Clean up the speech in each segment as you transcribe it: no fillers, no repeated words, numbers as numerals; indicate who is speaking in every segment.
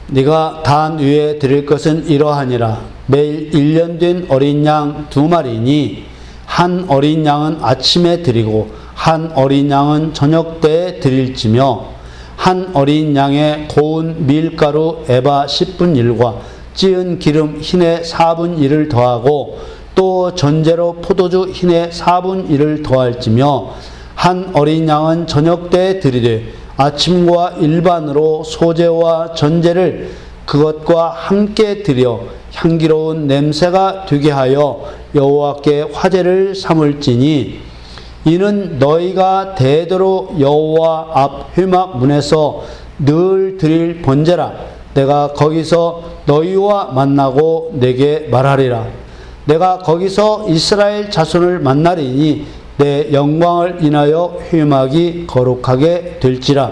Speaker 1: 네가 단 위에 드릴 것은 이러하니라. 매일 1년 된 어린 양 2마리니 한 어린 양은 아침에 드리고 한 어린 양은 저녁 때에 드릴지며 한 어린 양에 고운 밀가루 에바 10분 1과 찌은 기름 흰에 4분 1을 더하고 또 전제로 포도주 흰에 4분 1을 더할지며 한 어린 양은 저녁 때에 드리되 아침과 일반으로 소제와 전제를 그것과 함께 드려 향기로운 냄새가 되게 하여 여호와께 화제를 삼을지니 이는 너희가 대대로 여호와 앞 회막 문에서 늘 드릴 번제라. 내가 거기서 너희와 만나고 내게 말하리라. 내가 거기서 이스라엘 자손을 만나리니 내 영광을 인하여 회막이 거룩하게 될지라.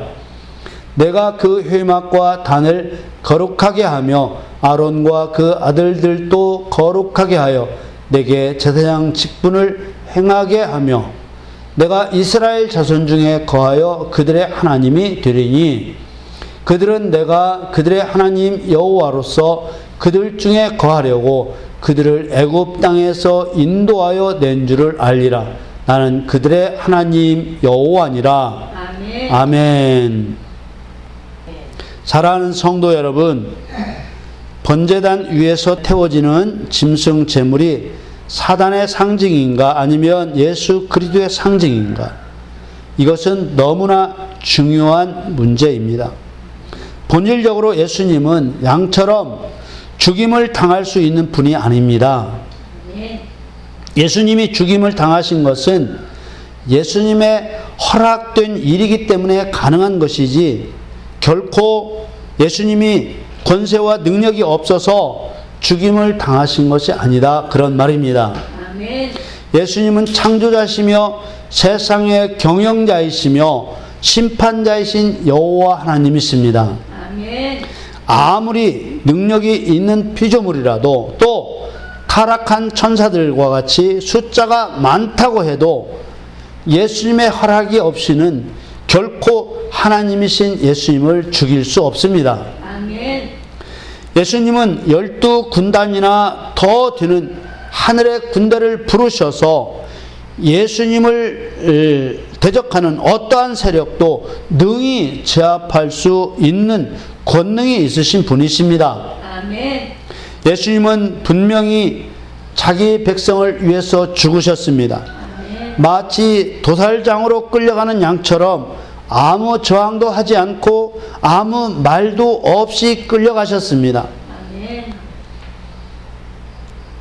Speaker 1: 내가 그 회막과 단을 거룩하게 하며 아론과 그 아들들도 거룩하게 하여 내게 제사장 직분을 행하게 하며 내가 이스라엘 자손 중에 거하여 그들의 하나님이 되리니 그들은 내가 그들의 하나님 여호와로서 그들 중에 거하려고 그들을 애굽 땅에서 인도하여 낸 줄을 알리라. 나는 그들의 하나님 여호와니라.
Speaker 2: 아멘.
Speaker 1: 아멘. 사랑하는 성도 여러분, 번제단 위에서 태워지는 짐승 제물이 사단의 상징인가 아니면 예수 그리스도의 상징인가? 이것은 너무나 중요한 문제입니다. 본질적으로 예수님은 양처럼 죽임을 당할 수 있는 분이 아닙니다. 예수님이 죽임을 당하신 것은 예수님의 허락된 일이기 때문에 가능한 것이지 결코 예수님이 권세와 능력이 없어서 죽임을 당하신 것이 아니다. 그런 말입니다.
Speaker 2: 아멘.
Speaker 1: 예수님은 창조자시며 세상의 경영자이시며 심판자이신 여호와 하나님이십니다.
Speaker 2: 아멘.
Speaker 1: 아무리 능력이 있는 피조물이라도 또 타락한 천사들과 같이 숫자가 많다고 해도 예수님의 허락이 없이는 결코 하나님이신 예수님을 죽일 수 없습니다.
Speaker 2: 아멘.
Speaker 1: 예수님은 12군단이나 더 되는 하늘의 군대를 부르셔서 예수님을 대적하는 어떠한 세력도 능히 제압할 수 있는 권능이 있으신 분이십니다.
Speaker 2: 아멘.
Speaker 1: 예수님은 분명히 자기 백성을 위해서 죽으셨습니다.
Speaker 2: 아멘.
Speaker 1: 마치 도살장으로 끌려가는 양처럼 아무 저항도 하지 않고 아무 말도 없이 끌려가셨습니다.
Speaker 2: 아멘.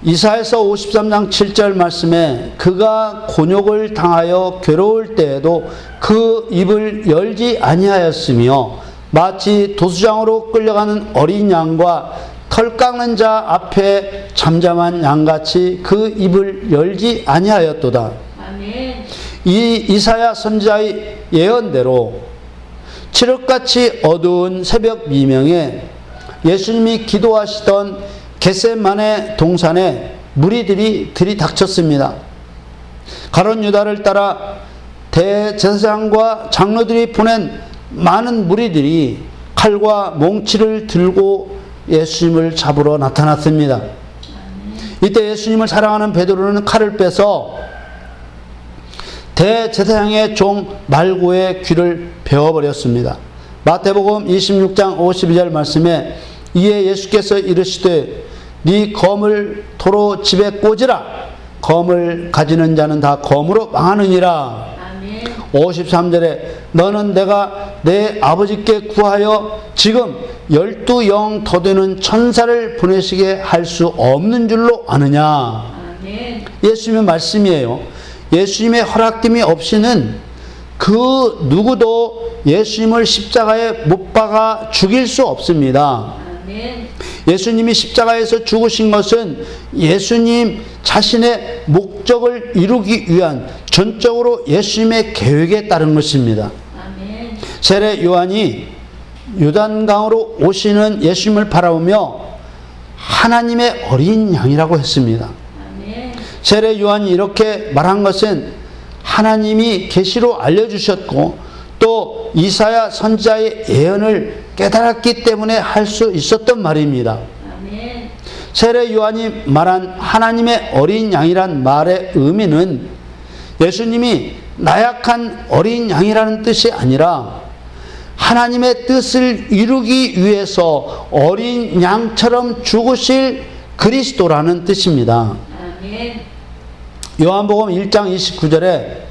Speaker 1: 이사야서 53장 7절 말씀에 그가 곤욕을 당하여 괴로울 때에도 그 입을 열지 아니하였으며 마치 도수장으로 끌려가는 어린 양과 털 깎는 자 앞에 잠잠한 양같이 그 입을 열지 아니하였도다.
Speaker 2: 아멘.
Speaker 1: 이 이사야 선지자의 예언대로 칠흑같이 어두운 새벽 미명에 예수님이 기도하시던 겟세마네 동산에 무리들이 들이닥쳤습니다. 가룟 유다를 따라 대제사장과 장로들이 보낸 많은 무리들이 칼과 몽치를 들고 예수님을 잡으러 나타났습니다. 이때 예수님을 사랑하는 베드로는 칼을 빼서 대제사장의 종 말고의 귀를 베어버렸습니다. 마태복음 26장 52절 말씀에 이에 예수께서 이르시되 네 검을 도로 집에 꽂으라. 검을 가지는 자는 다 검으로 망하느니라.
Speaker 2: 아멘.
Speaker 1: 53절에 너는 내가 내 아버지께 구하여 지금 12영 더 되는 천사를 보내시게 할 수 없는 줄로 아느냐.
Speaker 2: 아멘.
Speaker 1: 예수님의 말씀이에요. 예수님의 허락됨이 없이는 그 누구도 예수님을 십자가에 못 박아 죽일 수 없습니다.
Speaker 2: 아멘.
Speaker 1: 예수님이 십자가에서 죽으신 것은 예수님 자신의 목적을 이루기 위한 전적으로 예수님의 계획에 따른 것입니다.
Speaker 2: 아멘.
Speaker 1: 세례 요한이 요단강으로 오시는 예수님을 바라보며 하나님의 어린 양이라고 했습니다.
Speaker 2: 아멘.
Speaker 1: 세례 요한이 이렇게 말한 것은 하나님이 계시로 알려주셨고 또 이사야 선지자의 예언을 깨달았기 때문에 할 수 있었던 말입니다.
Speaker 2: 아멘.
Speaker 1: 세례 요한이 말한 하나님의 어린 양이란 말의 의미는 예수님이 나약한 어린 양이라는 뜻이 아니라 하나님의 뜻을 이루기 위해서 어린 양처럼 죽으실 그리스도라는 뜻입니다.
Speaker 2: 아멘.
Speaker 1: 요한복음 1장 29절에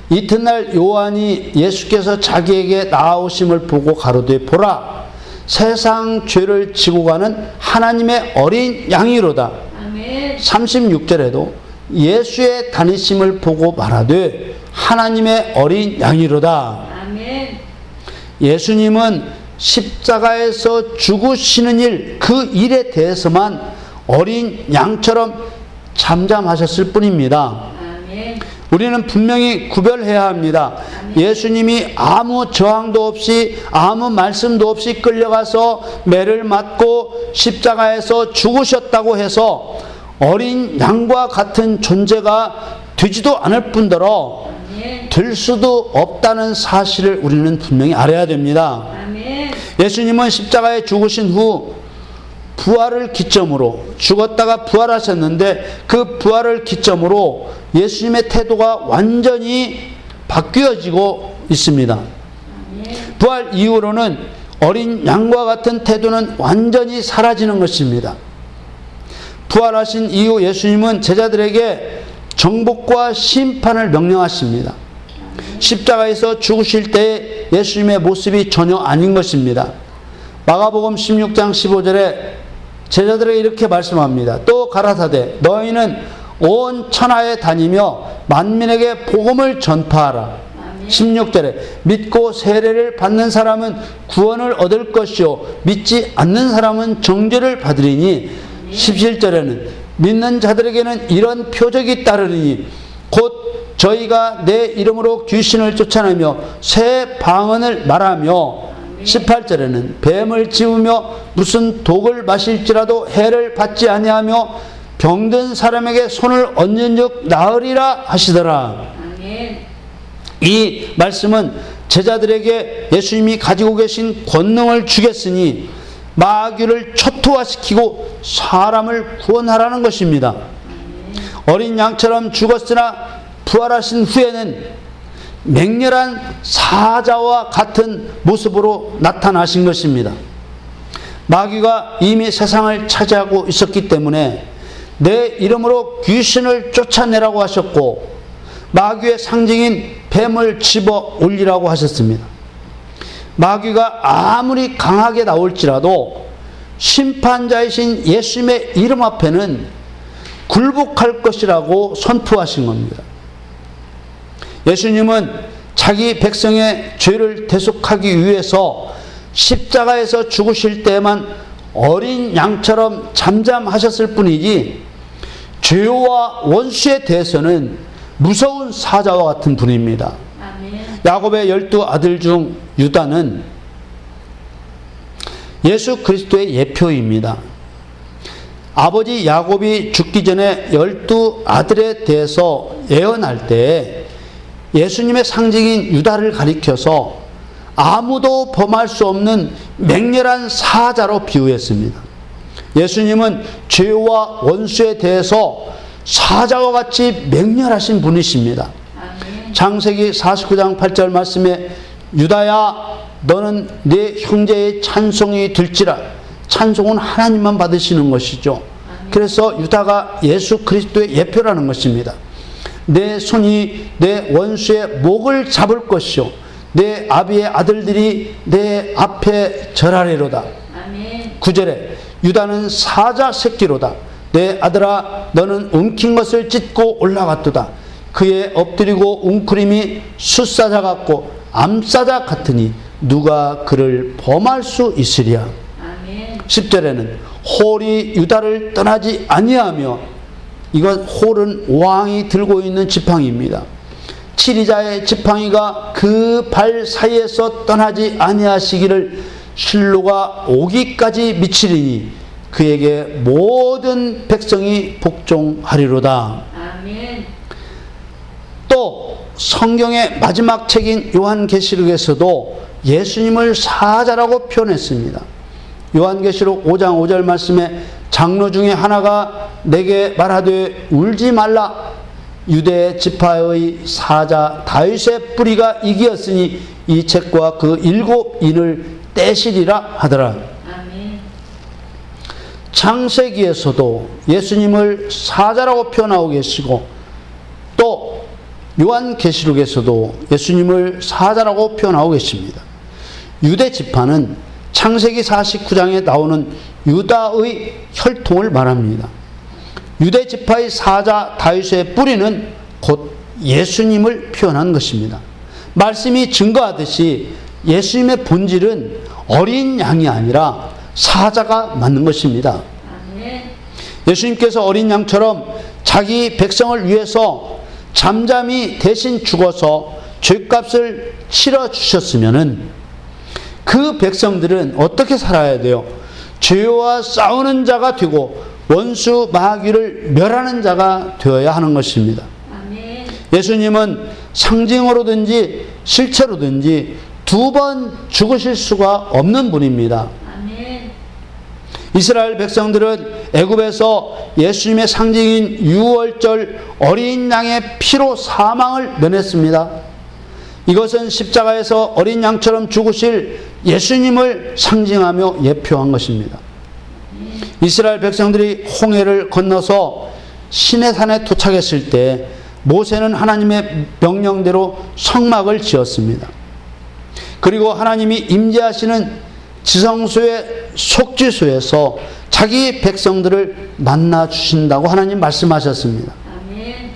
Speaker 1: 이튿날 요한이 예수께서 자기에게 나아오심을 보고 가로되 보라 세상 죄를 지고 가는 하나님의 어린 양이로다.
Speaker 2: 아멘.
Speaker 1: 36절에도 예수의 다니심을 보고 말하되 하나님의 어린 양이로다.
Speaker 2: 아멘.
Speaker 1: 예수님은 십자가에서 죽으시는 일, 그 일에 대해서만 어린 양처럼 잠잠하셨을 뿐입니다.
Speaker 2: 아멘.
Speaker 1: 우리는 분명히 구별해야 합니다. 예수님이 아무 저항도 없이 아무 말씀도 없이 끌려가서 매를 맞고 십자가에서 죽으셨다고 해서 어린 양과 같은 존재가 되지도 않을 뿐더러
Speaker 2: 아멘.
Speaker 1: 될 수도 없다는 사실을 우리는 분명히 알아야 됩니다.
Speaker 2: 아멘.
Speaker 1: 예수님은 십자가에 죽으신 후 부활을 기점으로 죽었다가 부활하셨는데 그 부활을 기점으로 예수님의 태도가 완전히 바뀌어지고 있습니다.
Speaker 2: 아멘.
Speaker 1: 부활 이후로는 어린 양과 같은 태도는 완전히 사라지는 것입니다. 부활하신 이후 예수님은 제자들에게 정복과 심판을 명령하십니다. 십자가에서 죽으실 때 예수님의 모습이 전혀 아닌 것입니다. 마가복음 16장 15절에 제자들에게 이렇게 말씀합니다. 또 가라사대 너희는 온 천하에 다니며 만민에게 복음을 전파하라. 16절에 믿고 세례를 받는 사람은 구원을 얻을 것이요 믿지 않는 사람은 정죄를 받으리니 17절에는 믿는 자들에게는 이런 표적이 따르리니 곧 저희가 내 이름으로 귀신을 쫓아내며 새 방언을 말하며 18절에는 뱀을 찌우며 무슨 독을 마실지라도 해를 받지 아니하며 병든 사람에게 손을 얹은 즉 나으리라 하시더라.
Speaker 2: 아멘.
Speaker 1: 이 말씀은 제자들에게 예수님이 가지고 계신 권능을 주겠으니 마귀를 초토화시키고 사람을 구원하라는 것입니다. 어린 양처럼 죽었으나 부활하신 후에는 맹렬한 사자와 같은 모습으로 나타나신 것입니다. 마귀가 이미 세상을 차지하고 있었기 때문에 내 이름으로 귀신을 쫓아내라고 하셨고 마귀의 상징인 뱀을 집어 올리라고 하셨습니다. 마귀가 아무리 강하게 나올지라도 심판자이신 예수님의 이름 앞에는 굴복할 것이라고 선포하신 겁니다. 예수님은 자기 백성의 죄를 대속하기 위해서 십자가에서 죽으실 때만 어린 양처럼 잠잠하셨을 뿐이지 죄와 원수에 대해서는 무서운 사자와 같은 분입니다.
Speaker 2: 아멘.
Speaker 1: 야곱의 12아들 중 유다는 예수 그리스도의 예표입니다. 아버지 야곱이 죽기 전에 12아들에 대해서 예언할 때 예수님의 상징인 유다를 가리켜서 아무도 범할 수 없는 맹렬한 사자로 비유했습니다. 예수님은 죄와 원수에 대해서 사자와 같이 맹렬하신 분이십니다.
Speaker 2: 아멘.
Speaker 1: 창세기 49장 8절 말씀에 유다야 너는 네 형제의 찬송이 들지라. 찬송은 하나님만 받으시는 것이죠. 그래서 유다가 예수 그리스도의 예표라는 것입니다. 내 손이 내 원수의 목을 잡을 것이요 내 아비의 아들들이 내 앞에 절하리로다.
Speaker 2: 아멘.
Speaker 1: 9절에 유다는 사자 새끼로다. 내 아들아 너는 움킨 것을 찢고 올라갔도다. 그의 엎드리고 웅크림이 숫사자 같고 암사자 같으니 누가 그를 범할 수 있으랴.
Speaker 2: 아멘.
Speaker 1: 10절에는 홀이 유다를 떠나지 아니하며 이건 홀은 왕이 들고 있는 지팡이입니다. 치리자의 지팡이가 그 발 사이에서 떠나지 아니하시기를 실로가 오기까지 미치리니 그에게 모든 백성이 복종하리로다.
Speaker 2: 아멘.
Speaker 1: 또 성경의 마지막 책인 요한계시록에서도 예수님을 사자라고 표현했습니다. 요한계시록 5장 5절 말씀에 장로 중에 하나가 내게 말하되 울지 말라. 유대 지파의 사자 다윗의 뿌리가 이기었으니 이 책과 그 7인을 떼시리라 하더라.
Speaker 2: 아멘.
Speaker 1: 창세기에서도 예수님을 사자라고 표현하고 계시고 또 요한계시록에서도 예수님을 사자라고 표현하고 계십니다. 유대 지파는 창세기 49장에 나오는 유다의 혈통을 말합니다. 유대 지파의 사자 다윗의 뿌리는 곧 예수님을 표현한 것입니다. 말씀이 증거하듯이 예수님의 본질은 어린 양이 아니라 사자가 맞는 것입니다.
Speaker 2: 아멘.
Speaker 1: 예수님께서 어린 양처럼 자기 백성을 위해서 잠잠히 대신 죽어서 죄값을 치러 주셨으면은 그 백성들은 어떻게 살아야 돼요? 죄와 싸우는 자가 되고 원수 마귀를 멸하는 자가 되어야 하는 것입니다.
Speaker 2: 아멘.
Speaker 1: 예수님은 상징으로든지 실체로든지 두 번 죽으실 수가 없는 분입니다.
Speaker 2: 아멘.
Speaker 1: 이스라엘 백성들은 애굽에서 예수님의 상징인 유월절 어린 양의 피로 사망을 면했습니다. 이것은 십자가에서 어린 양처럼 죽으실 예수님을 상징하며 예표한 것입니다. 이스라엘 백성들이 홍해를 건너서 시내산에 도착했을 때 모세는 하나님의 명령대로 성막을 지었습니다. 그리고 하나님이 임재하시는 지성소의 속죄소에서 자기 백성들을 만나 주신다고 하나님 말씀하셨습니다.
Speaker 2: 아멘.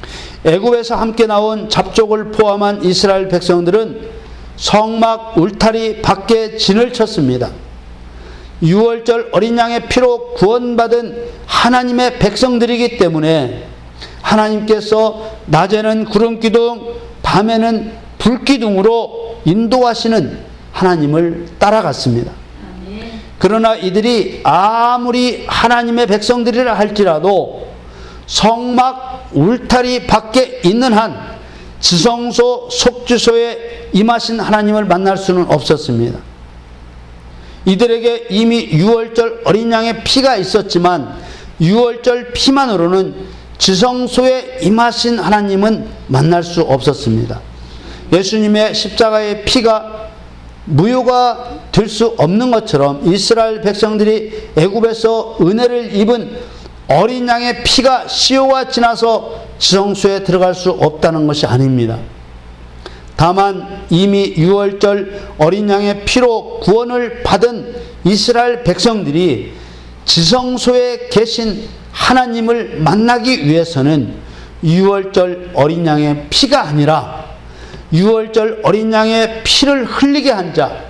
Speaker 1: 애굽에서 함께 나온 잡족을 포함한 이스라엘 백성들은 성막 울타리 밖에 진을 쳤습니다. 유월절 어린 양의 피로 구원받은 하나님의 백성들이기 때문에 하나님께서 낮에는 구름기둥, 밤에는 불기둥으로 인도하시는 하나님을 따라갔습니다.
Speaker 2: 아멘.
Speaker 1: 그러나 이들이 아무리 하나님의 백성들이라 할지라도 성막 울타리 밖에 있는 한 지성소 속죄소에 임하신 하나님을 만날 수는 없었습니다. 이들에게 이미 유월절 어린 양의 피가 있었지만 유월절 피만으로는 지성소에 임하신 하나님은 만날 수 없었습니다. 예수님의 십자가의 피가 무효가 될 수 없는 것처럼 이스라엘 백성들이 애굽에서 은혜를 입은 어린 양의 피가 시효가 지나서 지성소에 들어갈 수 없다는 것이 아닙니다. 다만 이미 유월절 어린 양의 피로 구원을 받은 이스라엘 백성들이 지성소에 계신 하나님을 만나기 위해서는 유월절 어린 양의 피가 아니라 유월절 어린 양의 피를 흘리게 한 자,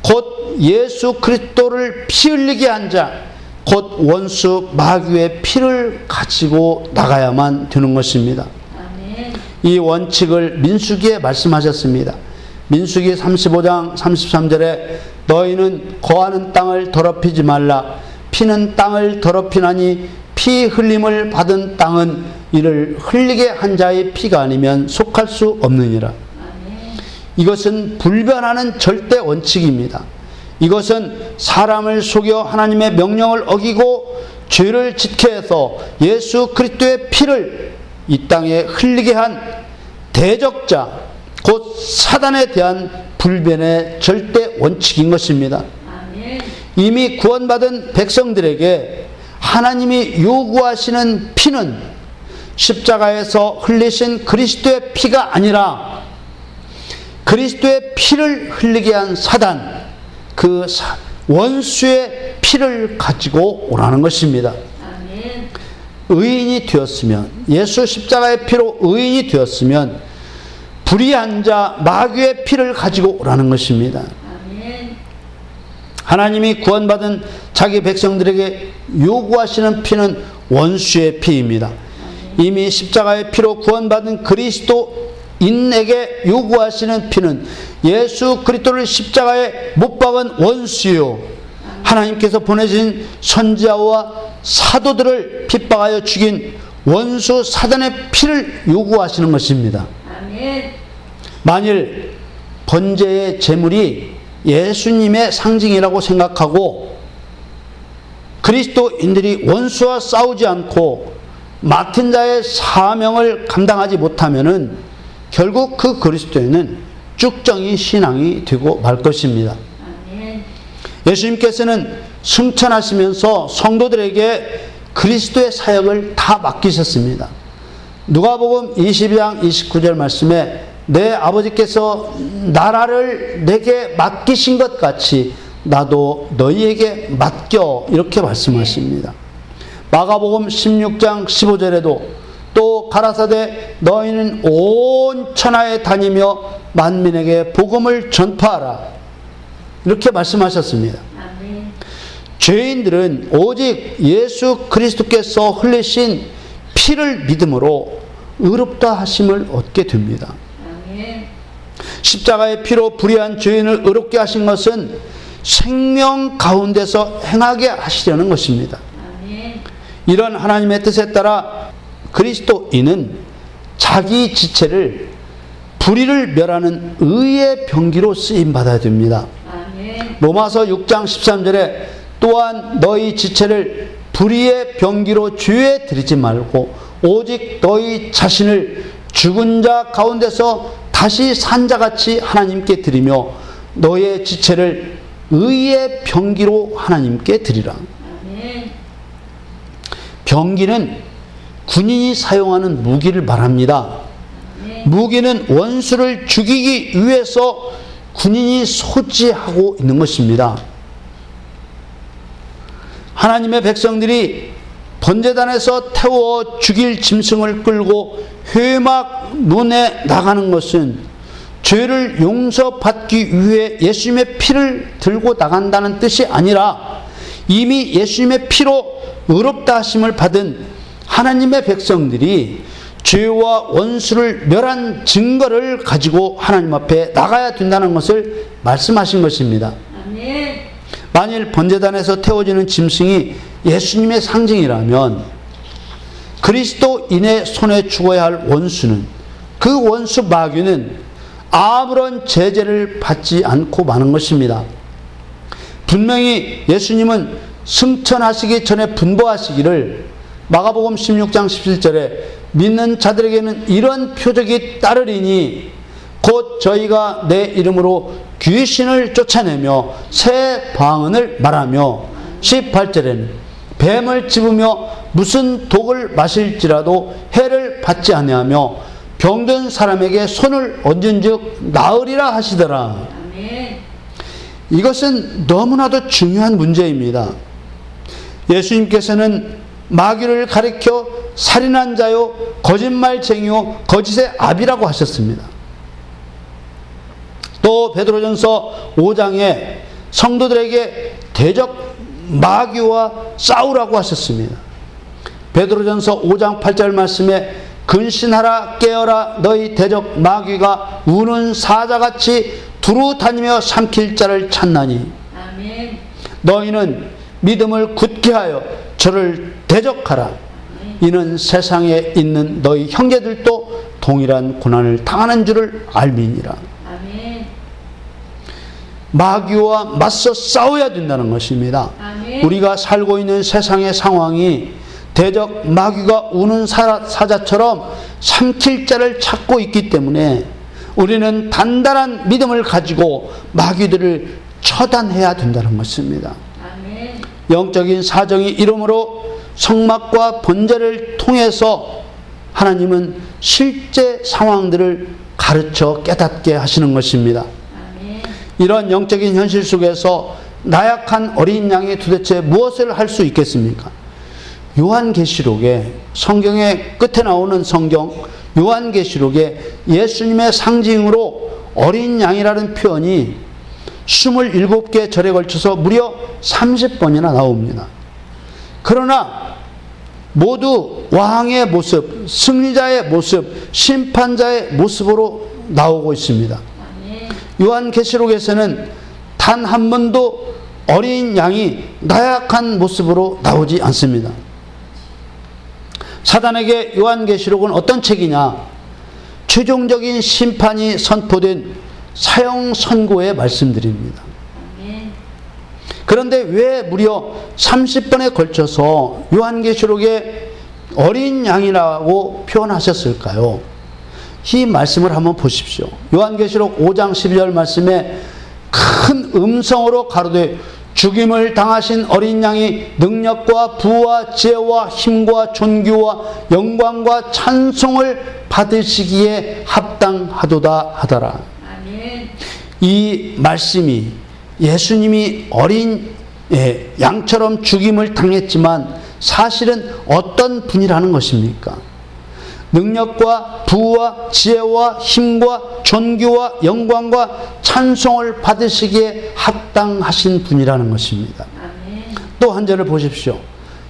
Speaker 1: 곧 예수 그리스도를 피 흘리게 한 자, 곧 원수 마귀의 피를 가지고 나가야만 되는 것입니다.
Speaker 2: 아멘.
Speaker 1: 이 원칙을 민수기에 말씀하셨습니다. 민수기 35장 33절에 너희는 거하는 땅을 더럽히지 말라. 피는 땅을 더럽히나니 피 흘림을 받은 땅은 이를 흘리게 한 자의 피가 아니면 속할 수 없느니라.
Speaker 2: 아멘.
Speaker 1: 이것은 불변하는 절대 원칙입니다. 이것은 사람을 속여 하나님의 명령을 어기고 죄를 짓게 해서 예수 그리스도의 피를 이 땅에 흘리게 한 대적자, 곧 사단에 대한 불변의 절대 원칙인 것입니다.
Speaker 2: 아멘.
Speaker 1: 이미 구원받은 백성들에게 하나님이 요구하시는 피는 십자가에서 흘리신 그리스도의 피가 아니라 그리스도의 피를 흘리게 한 사단, 그 원수의 피를 가지고 오라는 것입니다.
Speaker 2: 아멘.
Speaker 1: 의인이 되었으면, 예수 십자가의 피로 의인이 되었으면 불의한 자 마귀의 피를 가지고 오라는 것입니다.
Speaker 2: 아멘.
Speaker 1: 하나님이 구원받은 자기 백성들에게 요구하시는 피는 원수의 피입니다. 이미 십자가의 피로 구원받은 그리스도인에게 요구하시는 피는 예수 그리스도를 십자가에 못 박은 원수요, 하나님께서 보내신 선지자와 사도들을 핍박하여 죽인 원수 사단의 피를 요구하시는 것입니다.
Speaker 2: 아멘. 아멘.
Speaker 1: 만일 번제의 제물이 예수님의 상징이라고 생각하고 그리스도인들이 원수와 싸우지 않고 맡은 자의 사명을 감당하지 못하면은 결국 그 그리스도인은 쭉정이 신앙이 되고 말 것입니다.
Speaker 2: 아멘.
Speaker 1: 예수님께서는 승천하시면서 성도들에게 그리스도의 사역을 다 맡기셨습니다. 누가복음 22장 29절 말씀에 내 아버지께서 나라를 내게 맡기신 것 같이 나도 너희에게 맡겨 이렇게 말씀하십니다. 마가복음 16장 15절에도 또 가라사대 너희는 온 천하에 다니며 만민에게 복음을 전파하라 이렇게 말씀하셨습니다.
Speaker 2: 아멘.
Speaker 1: 죄인들은 오직 예수 그리스도께서 흘리신 피를 믿음으로 의롭다 하심을 얻게 됩니다.
Speaker 2: 아멘.
Speaker 1: 십자가의 피로 불의한 죄인을 의롭게 하신 것은 생명 가운데서 행하게 하시려는 것입니다.
Speaker 2: 아멘.
Speaker 1: 이런 하나님의 뜻에 따라 그리스도인은 자기 지체를 불의를 멸하는 의의 병기로 쓰임받아야 됩니다.
Speaker 2: 아멘.
Speaker 1: 로마서 6장 13절에 또한 너희 지체를 불의의 병기로 주에 드리지 말고 오직 너희 자신을 죽은 자 가운데서 다시 산 자같이 하나님께 드리며 너의 지체를 의의 병기로 하나님께 드리라.
Speaker 2: 아멘.
Speaker 1: 병기는 군인이 사용하는 무기를 말합니다.
Speaker 2: 아멘.
Speaker 1: 무기는 원수를 죽이기 위해서 군인이 소지하고 있는 것입니다. 하나님의 백성들이 번제단에서 태워 죽일 짐승을 끌고 회막 문에 나가는 것은 죄를 용서받기 위해 예수님의 피를 들고 나간다는 뜻이 아니라 이미 예수님의 피로 의롭다 하심을 받은 하나님의 백성들이 죄와 원수를 멸한 증거를 가지고 하나님 앞에 나가야 된다는 것을 말씀하신 것입니다.
Speaker 2: 아멘.
Speaker 1: 만일 번제단에서 태워지는 짐승이 예수님의 상징이라면 그리스도인의 손에 죽어야 할 원수는 그 원수 마귀는 아무런 제재를 받지 않고 마는 것입니다. 분명히 예수님은 승천하시기 전에 분부하시기를 마가복음 16장 17절에 믿는 자들에게는 이런 표적이 따르리니 곧 저희가 내 이름으로 귀신을 쫓아내며 새 방언을 말하며 18절에는 뱀을 집으며 무슨 독을 마실지라도 해를 받지 아니하며 병든 사람에게 손을 얹은즉 나으리라 하시더라.
Speaker 2: 아멘.
Speaker 1: 이것은 너무나도 중요한 문제입니다. 예수님께서는 마귀를 가리켜 살인한 자요 거짓말쟁이요 거짓의 아비라고 하셨습니다. 또 베드로전서 5장에 성도들에게 대적 마귀와 싸우라고 하셨습니다. 베드로전서 5장 8절 말씀에 근신하라 깨어라 너희 대적 마귀가 우는 사자같이 두루 다니며 삼킬 자를 찾나니
Speaker 2: 아멘.
Speaker 1: 너희는 믿음을 굳게 하여 저를 대적하라. 이는 세상에 있는 너희 형제들도 동일한 고난을 당하는 줄을 알미니라.
Speaker 2: 아멘.
Speaker 1: 마귀와 맞서 싸워야 된다는 것입니다.
Speaker 2: 아멘.
Speaker 1: 우리가 살고 있는 세상의 상황이 대적 마귀가 우는 사자처럼 삼킬 자를 찾고 있기 때문에 우리는 단단한 믿음을 가지고 마귀들을 처단해야 된다는 것입니다.
Speaker 2: 아멘.
Speaker 1: 영적인 사정이 이러므로 성막과 번제를 통해서 하나님은 실제 상황들을 가르쳐 깨닫게 하시는 것입니다.
Speaker 2: 아멘.
Speaker 1: 이런 영적인 현실 속에서 나약한 어린 양이 도대체 무엇을 할 수 있겠습니까? 요한계시록에 성경의 끝에 나오는 성경 요한계시록에 예수님의 상징으로 어린 양이라는 표현이 27개 절에 걸쳐서 무려 30번이나 나옵니다. 그러나 모두 왕의 모습, 승리자의 모습, 심판자의 모습으로 나오고 있습니다.
Speaker 2: 아멘.
Speaker 1: 요한계시록에서는 단 한 번도 어린 양이 나약한 모습으로 나오지 않습니다. 사단에게 요한계시록은 어떤 책이냐? 최종적인 심판이 선포된 사형 선고의 말씀드립니다.
Speaker 2: 아멘.
Speaker 1: 그런데 왜 무려 30번에 걸쳐서 요한계시록에 어린 양이라고 표현하셨을까요? 이 말씀을 한번 보십시오. 요한계시록 5장 12절 말씀에 큰 음성으로 가로되 죽임을 당하신 어린 양이 능력과 부와 지혜와 힘과 존귀와 영광과 찬송을 받으시기에 합당하도다 하더라.
Speaker 2: 아멘.
Speaker 1: 이 말씀이 예수님이 어린 양처럼 죽임을 당했지만 사실은 어떤 분이라는 것입니까? 능력과 부와 지혜와 힘과 존귀와 영광과 찬송을 받으시기에 합당하신 분이라는 것입니다.
Speaker 2: 아멘.
Speaker 1: 또 한 절을 보십시오.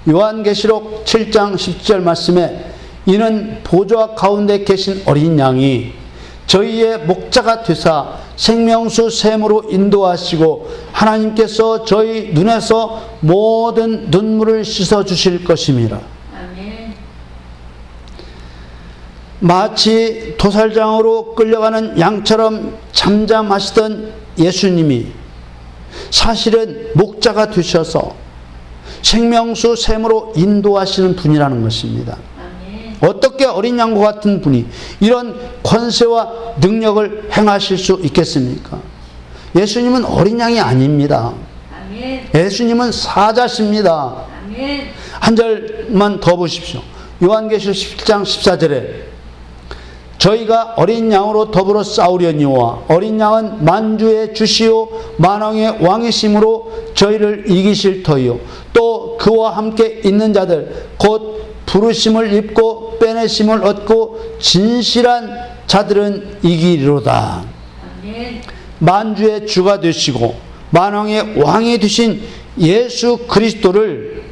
Speaker 1: 요한계시록 7장 10절 말씀에 이는 보좌 가운데 계신 어린 양이 저희의 목자가 되사 생명수 샘으로 인도하시고 하나님께서 저희 눈에서 모든 눈물을 씻어 주실 것임이라.
Speaker 2: 아멘.
Speaker 1: 마치 도살장으로 끌려가는 양처럼 잠잠하시던 예수님이 사실은 목자가 되셔서 생명수 샘으로 인도하시는 분이라는 것입니다.
Speaker 2: 아멘.
Speaker 1: 어떻게 어린 양과 같은 분이 이런 권세와 능력을 행하실 수 있겠습니까? 예수님은 어린 양이 아닙니다.
Speaker 2: 아멘.
Speaker 1: 예수님은 사자십니다.
Speaker 2: 아멘.
Speaker 1: 한 절만 더 보십시오. 요한계시록 17장 14절에 저희가 어린 양으로 더불어 싸우려니와 어린 양은 만주의 주시오 만왕의 왕이심으로 저희를 이기실 터이요 또 그와 함께 있는 자들 곧 부르심을 입고 빼내심을 얻고 진실한 자들은 이기리로다.
Speaker 2: 아멘.
Speaker 1: 만주의 주가 되시고 만왕의 왕이 되신 예수 그리스도를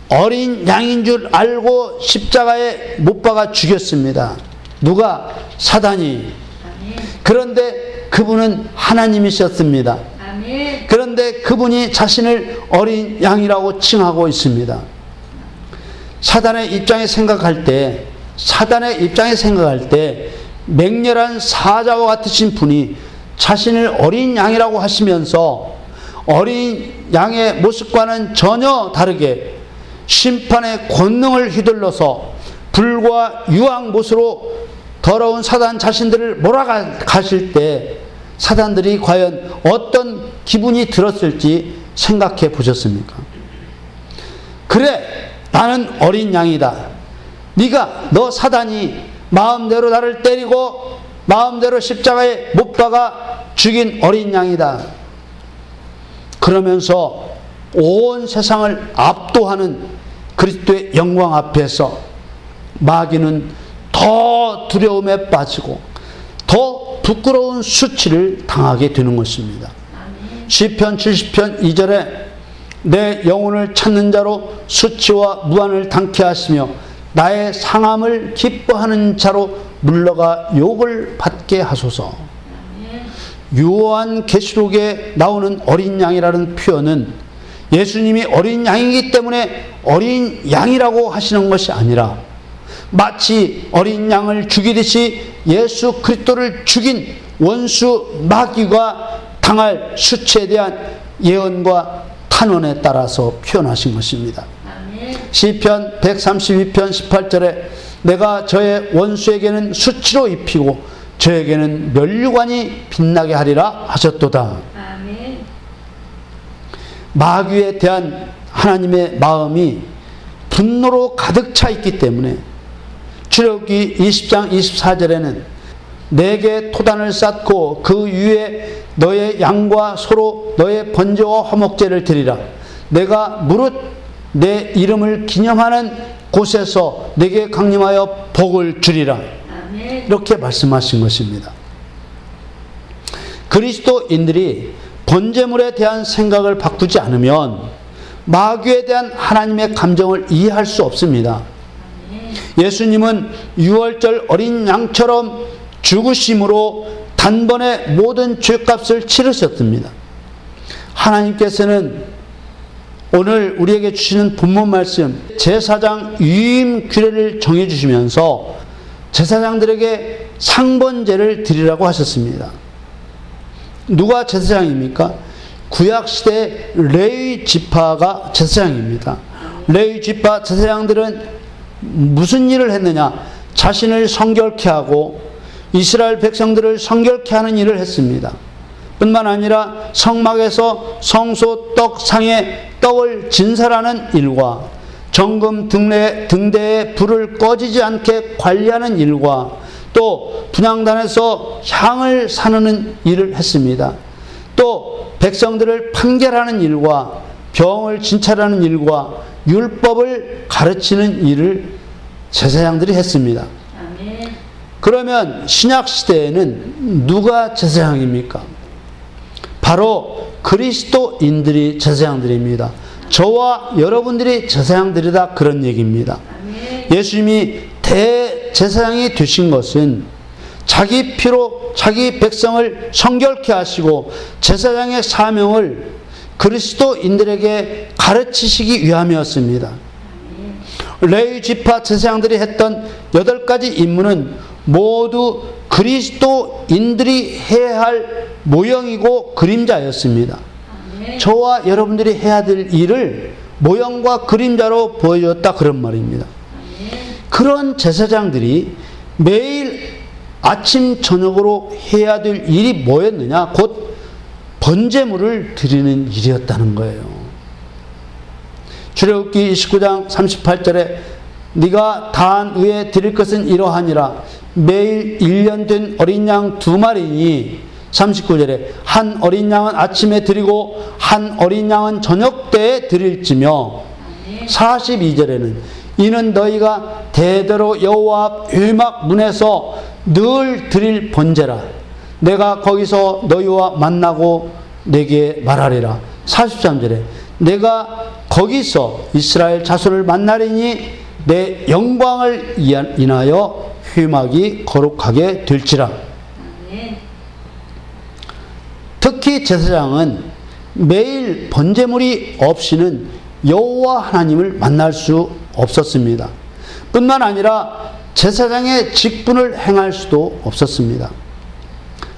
Speaker 1: 어린 양인 줄 알고 십자가에 못 박아 죽였습니다. 누가? 사단이.
Speaker 2: 아멘.
Speaker 1: 그런데 그분은 하나님이셨습니다.
Speaker 2: 아멘.
Speaker 1: 그런데 그분이 자신을 어린 양이라고 칭하고 있습니다. 사단의 입장에 생각할 때 맹렬한 사자와 같으신 분이 자신을 어린 양이라고 하시면서 어린 양의 모습과는 전혀 다르게 심판의 권능을 휘둘러서 불과 유황 못으로 더러운 사단 자신들을 몰아가실 때 사단들이 과연 어떤 기분이 들었을지 생각해 보셨습니까? 그래, 나는 어린 양이다. 너 사단이 마음대로 나를 때리고 마음대로 십자가에 못 박아 죽인 어린 양이다. 그러면서 온 세상을 압도하는 그리스도의 영광 앞에서 마귀는 더 두려움에 빠지고 더 부끄러운 수치를 당하게 되는 것입니다.
Speaker 2: 아멘.
Speaker 1: 시편 70편 2절에 내 영혼을 찾는 자로 수치와 무한을 당케 하시며 나의 상함을 기뻐하는 자로 물러가 욕을 받게 하소서.
Speaker 2: 아멘.
Speaker 1: 요한계시록에 나오는 어린 양이라는 표현은 예수님이 어린 양이기 때문에 어린 양이라고 하시는 것이 아니라 마치 어린 양을 죽이듯이 예수 그리스도를 죽인 원수 마귀가 당할 수치에 대한 예언과 탄원에 따라서 표현하신 것입니다.
Speaker 2: 아멘.
Speaker 1: 시편 132편 18절에 내가 저의 원수에게는 수치로 입히고 저에게는 면류관이 빛나게 하리라 하셨도다.
Speaker 2: 아멘.
Speaker 1: 마귀에 대한 하나님의 마음이 분노로 가득 차 있기 때문에 출애굽기 20장 24절에는 내게 토단을 쌓고 그 위에 너의 양과 소로 너의 번제와 화목제를 드리라. 내가 무릇 내 이름을 기념하는 곳에서 내게 강림하여 복을 주리라.
Speaker 2: 아멘.
Speaker 1: 이렇게 말씀하신 것입니다. 그리스도인들이 번제물에 대한 생각을 바꾸지 않으면 마귀에 대한 하나님의 감정을 이해할 수 없습니다. 예수님은 유월절 어린 양처럼 죽으심으로 단번에 모든 죄값을 치르셨습니다. 하나님께서는 오늘 우리에게 주시는 본문 말씀 제사장 유임 규례를 정해주시면서 제사장들에게 상번제를 드리라고 하셨습니다. 누가 제사장입니까? 구약시대 레위 지파가 제사장입니다. 레위 지파 제사장들은 무슨 일을 했느냐? 자신을 성결케 하고 이스라엘 백성들을 성결케 하는 일을 했습니다. 뿐만 아니라 성막에서 성소 떡상에 떡을 진설하는 일과 정금 등대에 불을 꺼지지 않게 관리하는 일과 또 분향단에서 향을 사르는 일을 했습니다. 또 백성들을 판결하는 일과 병을 진찰하는 일과 율법을 가르치는 일을 제사장들이 했습니다.
Speaker 2: 아멘.
Speaker 1: 그러면 신약시대에는 누가 제사장입니까? 바로 그리스도인들이 제사장들입니다. 저와 여러분들이 제사장들이다, 그런 얘기입니다.
Speaker 2: 아멘.
Speaker 1: 예수님이 대제사장이 되신 것은 자기 피로 자기 백성을 성결케 하시고 제사장의 사명을 그리스도인들에게 가르치시기 위함이었습니다. 레위 지파 제사장들이 했던 8가지 임무는 모두 그리스도인들이 해야 할 모형이고 그림자였습니다.
Speaker 2: 아멘.
Speaker 1: 저와 여러분들이 해야 될 일을 모형과 그림자로 보여줬다, 그런 말입니다.
Speaker 2: 아멘.
Speaker 1: 그런 제사장들이 매일 아침 저녁으로 해야 될 일이 뭐였느냐? 곧 번제물을 드리는 일이었다는 거예요. 출애굽기 29장 38절에 네가 단 위에 드릴 것은 이러하니라. 매일 1년 된 어린 양 2마리니 39절에 한 어린 양은 아침에 드리고 한 어린 양은 저녁 때에 드릴지며 42절에는 이는 너희가 대대로 여호와 앞 회막 문에서 늘 드릴 번제라. 내가 거기서 너희와 만나고 내게 말하리라. 43절에 내가 거기서 이스라엘 자손을 만나리니 내 영광을 인하여 회막이 거룩하게 될지라.
Speaker 2: 아멘.
Speaker 1: 특히 제사장은 매일 번제물이 없이는 여호와 하나님을 만날 수 없었습니다. 뿐만 아니라 제사장의 직분을 행할 수도 없었습니다.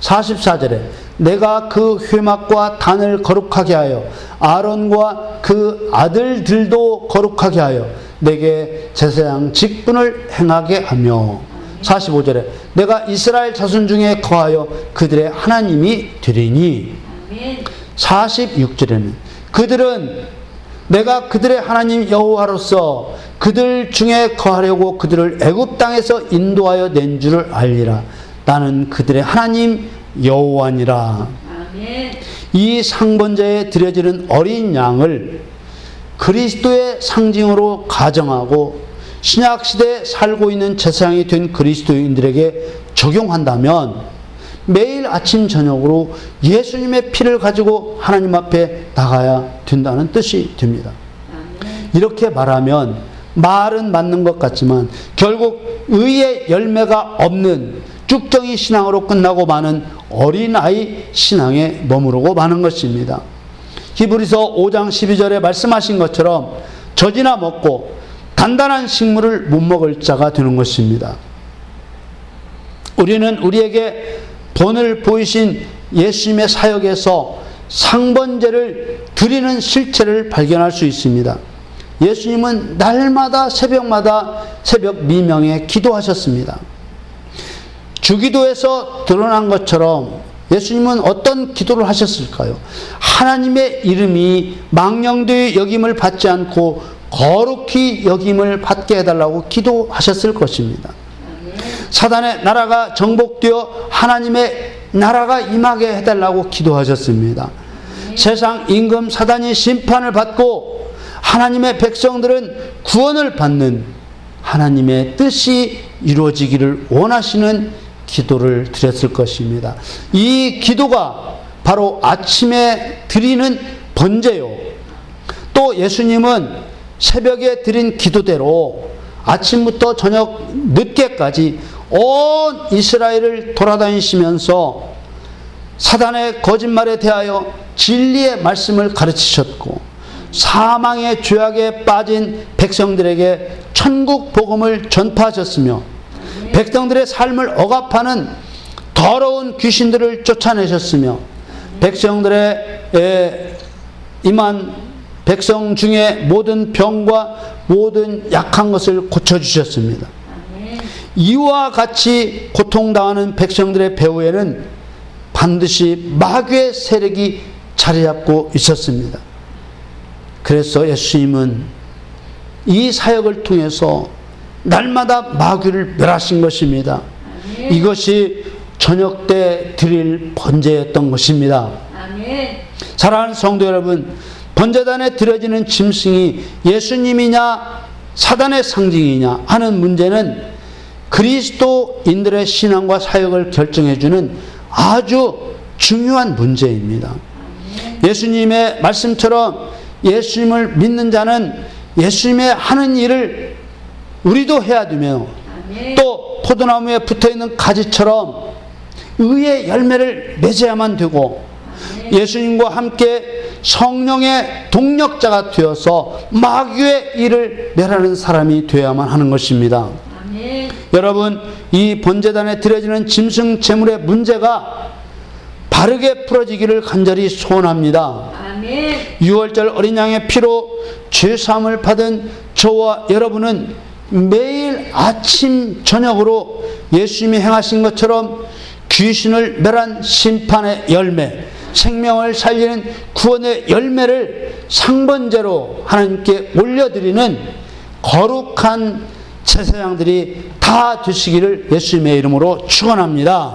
Speaker 1: 44절에 내가 그 회막과 단을 거룩하게 하여 아론과 그 아들들도 거룩하게 하여 내게 제사장 직분을 행하게 하며 45절에 내가 이스라엘 자손 중에 거하여 그들의 하나님이 되리니
Speaker 2: 아멘.
Speaker 1: 46절에는 그들은 내가 그들의 하나님 여호와로서 그들 중에 거하려고 그들을 애굽 땅에서 인도하여 낸 줄을 알리라. 나는 그들의 하나님 여호와니라.
Speaker 2: 아멘.
Speaker 1: 이 상번제에 드려지는 어린 양을 그리스도의 상징으로 가정하고 신약시대에 살고 있는 제사장이 된 그리스도인들에게 적용한다면 매일 아침 저녁으로 예수님의 피를 가지고 하나님 앞에 나가야 된다는 뜻이 됩니다.
Speaker 2: 아멘.
Speaker 1: 이렇게 말하면 말은 맞는 것 같지만 결국 의의 열매가 없는 쭉정이 신앙으로 끝나고 마는 어린아이 신앙에 머무르고 마는 것입니다. 히브리서 5장 12절에 말씀하신 것처럼 젖이나 먹고 단단한 식물을 못 먹을 자가 되는 것입니다. 우리는 우리에게 본을 보이신 예수님의 사역에서 상번제를 드리는 실체를 발견할 수 있습니다. 예수님은 날마다 새벽 미명에 기도하셨습니다. 주기도에서 드러난 것처럼 예수님은 어떤 기도를 하셨을까요? 하나님의 이름이 망령되이 여김을 받지 않고 거룩히 여김을 받게 해달라고 기도하셨을 것입니다. 사단의 나라가 정복되어 하나님의 나라가 임하게 해달라고 기도하셨습니다. 세상 임금 사단이 심판을 받고 하나님의 백성들은 구원을 받는 하나님의 뜻이 이루어지기를 원하시는 기도를 드렸을 것입니다. 이 기도가 바로 아침에 드리는 번제요. 또 예수님은 새벽에 드린 기도대로 아침부터 저녁 늦게까지 온 이스라엘을 돌아다니시면서 사단의 거짓말에 대하여 진리의 말씀을 가르치셨고 사망의 죄악에 빠진 백성들에게 천국 복음을 전파하셨으며 백성들의 삶을 억압하는 더러운 귀신들을 쫓아내셨으며 백성들의 임한 백성 중에 모든 병과 모든 약한 것을 고쳐주셨습니다.
Speaker 2: 아멘.
Speaker 1: 이와 같이 고통당하는 백성들의 배후에는 반드시 마귀의 세력이 자리 잡고 있었습니다. 그래서 예수님은 이 사역을 통해서 날마다 마귀를 멸하신 것입니다.
Speaker 2: 아멘.
Speaker 1: 이것이 저녁 때 드릴 번제였던 것입니다.
Speaker 2: 아멘.
Speaker 1: 사랑하는 성도 여러분, 번제단에 드려지는 짐승이 예수님이냐 사단의 상징이냐 하는 문제는 그리스도인들의 신앙과 사역을 결정해주는 아주 중요한 문제입니다. 예수님의 말씀처럼 예수님을 믿는 자는 예수님의 하는 일을 우리도 해야 되며
Speaker 2: 아멘.
Speaker 1: 또 포도나무에 붙어있는 가지처럼 의의 열매를 맺어야만 되고 예수님과 함께 성령의 동력자가 되어서 마귀의 일을 멸하는 사람이 되어야만 하는 것입니다.
Speaker 2: 아멘.
Speaker 1: 여러분, 이 번제단에 드려지는 짐승 제물의 문제가 바르게 풀어지기를 간절히 소원합니다.
Speaker 2: 아멘.
Speaker 1: 6월절 어린 양의 피로 죄사함을 받은 저와 여러분은 매일 아침 저녁으로 예수님이 행하신 것처럼 귀신을 멸한 심판의 열매, 생명을 살리는 구원의 열매를 상번제로 하나님께 올려드리는 거룩한 제사장들이 다 되시기를 예수님의 이름으로 축원합니다.